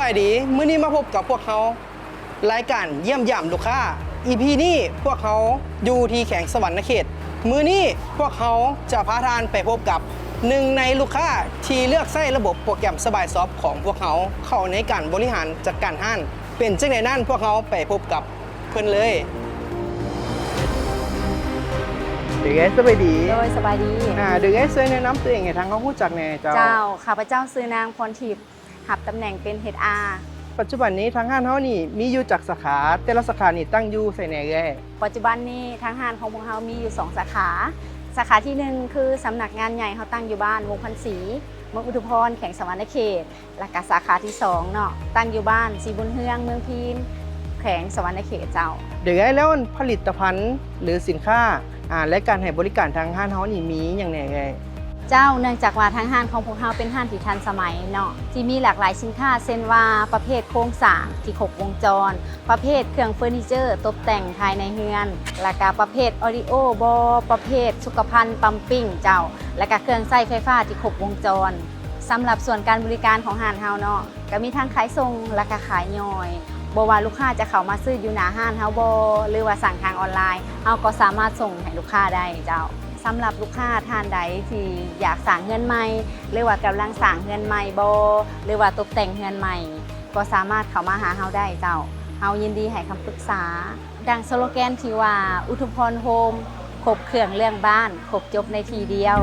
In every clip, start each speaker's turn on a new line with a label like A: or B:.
A: บายดีมื้อนี้มาพบกับพวกเขารายการเยี่ยมยามลูกค้า EP นี้พวกเขาอยู่ที่แขวงสวรรณเขตมื้อนี้พวกเขาจะพาทานไปพบกับหนึ่งในลูกค้าที่เลือกใช้ระบบโปรแกรมสบายซอฟของพวกเขาเข้าในการบริหารจัดการห้างเป็นจังไดนั้นพวกเขาไปพบกับเพิ่นเลยเดี๋ยวสบายดี
B: โดยสบายดี
A: เดี๋ยวช่วยแนะนำตัวเองให้ทางเขารู้จักแน่เจ้า
B: ข้าพเจ้าซื้อนางพรทิพย์หับตำแหน่งเป็น HR
A: ปัจจุบันนี้ทางห้างเขานี่มีอยู่จากสาขาแต่ละสาขานี่ตั้งอยู่ใส่ไหนแก่
B: ปัจจุบันนี้ทางห้างของพวกเรามีอยู่2สาขาสาขาที่1คือสำนักงานใหญ่เขาตั้งอยู่บ้านวงพันศรีเมืองอุทุพรแขวงสวรรณเขตและก็สาขาที่2เนาะตั้งอยู่บ้านศรีบุญเฮืองเมืองพีนแขวงสวรรณเขตเจ้า
A: เดี๋ยวแล้วผลิตภัณฑ์หรือสินค้าและการให้บริการทางห้างเขานี่มีอย่างไรแก่
B: เจ้าเนื่องจากว่าทางห้างของพวกเราเป็นห้างที่ทันสมัยเนาะที่มีหลากหลายสินค้าเช่นว่าประเภทโครงสร้างที่ครบวงจรประเภทเครื่องเฟอร์นิเจอร์ตกแต่งภายในเรือนและก็ประเภทออดิโอบอประเภทสุขภัณฑ์ปั๊มปิ้งเจ้าและก็เครื่องใช้ไฟฟ้าที่ครบวงจรสำหรับส่วนการบริการของห้างเฮาเนาะก็มีทั้งขายส่งและก็ขายย่อยบ่ว่าลูกค้าจะเข้ามาซื้ออยู่หน้าห้างเฮาบ่หรือว่าสั่งทางออนไลน์เฮาก็สามารถส่งให้ลูกค้าได้เจ้าสำหรับลูกค้าท่านใดที่อยากสั่งเงินใหม่หรือว่ากำลังสั่งเงินใหม่บ่หรือว่าตกแต่งเงินใหม่ก็สามารถเข้ามาหาเฮาได้เจ้าเฮายินดีให้คำปรึกษาดังสโลแกนที่ว่าอุทุพรโฮมครบเครื่องเรื่องบ้านครบจบในทีเดียว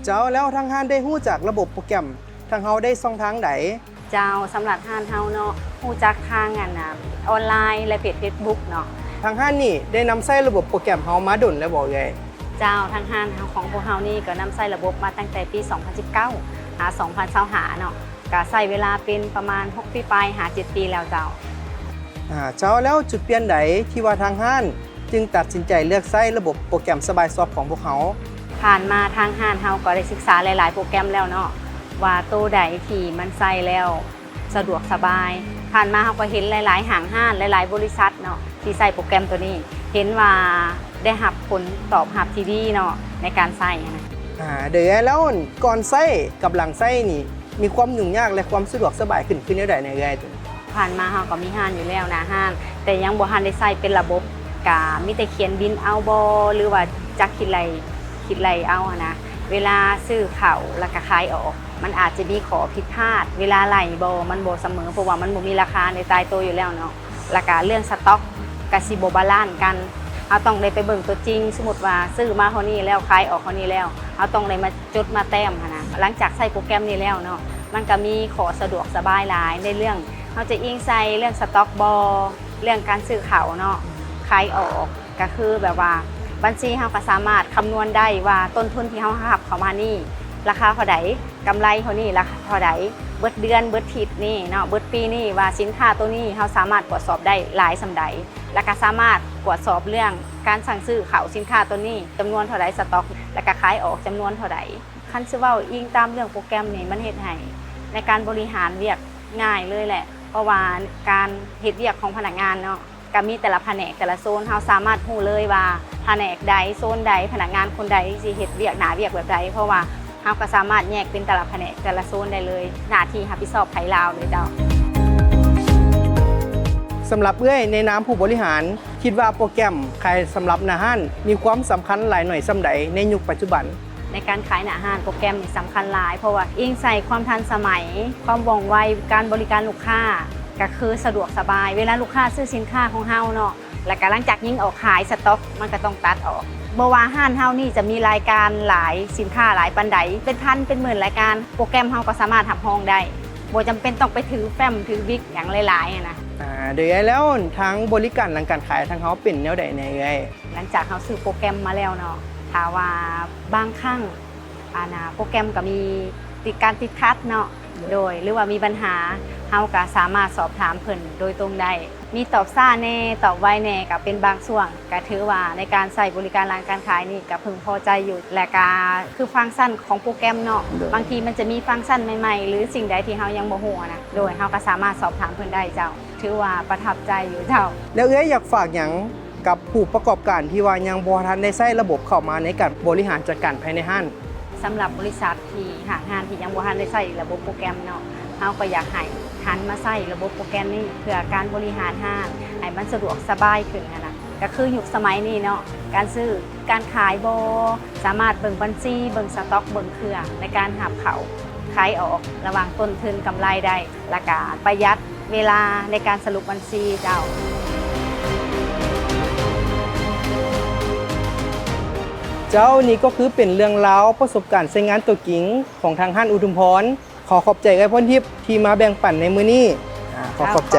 A: เจ้าแล้วทางห้างได้รู้จักระบบโปรแกรมทางเขาได้ช่องทางไหน
B: เจ้าสำหรับห้างเฮาเนาะรู้จักทางออนไลน์และเพจ Facebook เนาะ
A: ทางห้างนี่ได้นำใช้ระบบโปรแกรมเขามาดุลแล้วบอกไง
B: เจ้าทางห้างของพวกเฮานี่ก็นำใช้ระบบมาตั้งแต่ปี 2019 หา 2025เนาะก็ใช้เวลาเป็นประมาณ6 ปีไปหา 7 ปีแล้วเจ้า
A: เจ้าแล้วจุดเปลี่ยนใดที่ว่าทางห้างจึงตัดสินใจเลือกใช้ระบบโปรแกรมสบายซอฟของพวกเขา
B: ผ่านมาทางห้างเฮาก็ได้ศึกษาหลายๆโปรแกรมแล้วเนาะว่าตัวใดที่มันใช้แล้วสะดวกสบายผ่านมาเฮาก็เห็นหลายๆห้างหลายๆบริษัทเนาะที่ใช้โปรแกรมตัวนี้เห็นว่าได้รับผลตอบรับที่ดีเนาะในการใช้นะ
A: เดี๋ยวแล้วก่อนใช้กับหลังใช้นี่มีความยุ่งยากและความสะดวกสบายขึ้นแนวใดในไงตัว
B: ผ่านมาเฮาก็มีห้างอยู่แล้วนะห้างแต่ยังบ่ทันได้ใช้เป็นระบบก็มีแต่เขียนบินเอาบ่หรือว่าจักคิดไรเอานะเวลาซื้อข้าวแล้วก็ขายออกมันอาจจะมีขอผิดพลาดเวลาไหลบ่มันบ่เสมอเพราะว่ามันบ่มีราคาในตายตัวอยู่แล้วเนาะแล้วก็เรื่องสต็อกก็สิบ่บาลานซ์กันเอาต้องได้ไปเบิ่งตัวจริงสมมุติว่าซื้อมาเท่านี้แล้วขายออกเท่านี้แล้วเอาต้องได้มาจดมาแต้มนะหลังจากใช้โปรแกรมนี้แล้วเนาะมันก็มีขอสะดวกสบายหลายในเรื่องเฮาจะอิงใส่เรื่องสต็อกบ่เรื่องการซื้อข้าวเนาะขายออกก็คือแบบว่าบัญชีเฮาก็สามารถคำนวณได้ว่าต้นทุนที่เฮารับเข้ามานี่ราคาเท่าใดกำไรเท่านี้ราคาเท่าใดเบิดเดือนเบิดทิศนี่เนาะเบิดปีนี่ว่าสินค้าตัวนี้เฮาสามารถตรวจสอบได้หลายสำใดแล้วก็สามารถตรวจสอบเรื่องการสั่งซื้อข้าวสินค้าตัวนี้จำนวนเท่าใดสต็อกแล้วก็ขายออกจำนวนเท่าใดคันสิเว้าอิงตามเรื่องโปรแกรมนี่มันเฮ็ดให้ในการบริหารเวียกง่ายเลยแหละเพราะว่าการเฮ็ดเวียกของพนักงานเนาะก็มีแต่ละแผนกแต่ละโซนเฮาสามารถรู้เลยว่าแผนกใดโซนใดพนักงานคนใดสิเฮ็ดเวียกหน้าเวียกแบบใดเพราะว่าเฮาก็สามารถแยกเป็นแต่ละแผนกแต่ละโซนได้เลยหน้าที่รับผิดชอบไผลาวเลยเจ้า
A: สำหรับในนามผู้บริหารคิดว่าโปรแกรมขายสำหรับหน้าห้างมีความสำคัญหลายหน่อยสำใดในยุคปัจจุบัน
B: ในการขายหน้าห้างโปรแกรมนี่สำคัญหลายเพราะว่าอิงใส่ความทันสมัยความว่องไวการบริการลูกค้าก็คือสะดวกสบายเวลาลูกค้าซื้อสินค้าของเฮาเนาะแล้วก็หลังจากยิ่งออกขายสต็อกมันก็ต้องตัดออกบ่ว่าห้างเฮานี่จะมีรายการหลายสินค้าหลายปานใดเป็นพันเป็นหมื่นรายการโปรแกรมเฮาก็สามารถทำห้องได้บ่จำเป็นต้องไปถือแฟ้มถือบิ๊กอย่างหลายๆนะ
A: เดี๋ยวแล้วทั้งบริการหลังการขายทางเฮาเป็นแนวใดในไง
B: หลังจากเฮาซื้อโปรแกรมมาแล้วเนาะถ้าว่าบางครั้งโปรแกรมก็มีการติดขัดเนาะโดยหรือว่ามีปัญหาเฮาก็สามารถสอบถามเพิ่นโดยตรงได้มีตอบซ่าแน่ตอบไวแน่ก็เป็นบางช่วงก็ถือว่าในการใส่บริการร้านการขายนี่ก็พึงพอใจอยู่และก็คือฟังก์ชันของโปรแกรมเนาะบางทีมันจะมีฟังก์ชันใหม่ๆหรือสิ่งใดที่เฮายังบ่ฮู้นะโดยเฮาก็สามารถสอบถามเพิ่นได้เจ้าถือว่าประทับใจอยู่เจ้า
A: แล้วอยากฝากหยังกับผู้ประกอบการที่ว่ายังบ่ทันได้ใช้ระบบเข้ามาในการบริหารจัดการภายในห้าง
B: ส สำหรับบริษัทที่ห้างที่ยังบ่ทันได้ใส่ระบบโปรแกรมเนาะเฮาก็อยากให้หันมาใส่ระบบโปรแกรมนี้เพื่อการบริหารห้างให้มันสะดวกสบายขึ้นนะก็คือยุคสมัยนี้เนาะการซื้อการขายบ่สามารถเบิ่งบัญชีเบิ่งสต็อกเบิ่งเครื่องในการหับเขาขายออกระหว่างต้นทุนกำไรได้และก็ประหยัดเวลาในการสรุปบัญชีเจ้า
A: เจ้านี่ก็คือเป็นเรื่องราวประสบการณ์ใช้งานตัวจริงของทางห้านอุทุมพรขอขอบใจไอ้พ่นทิพย์ที่มาแบ่งปันในมื้อนี้ขอขอบใจ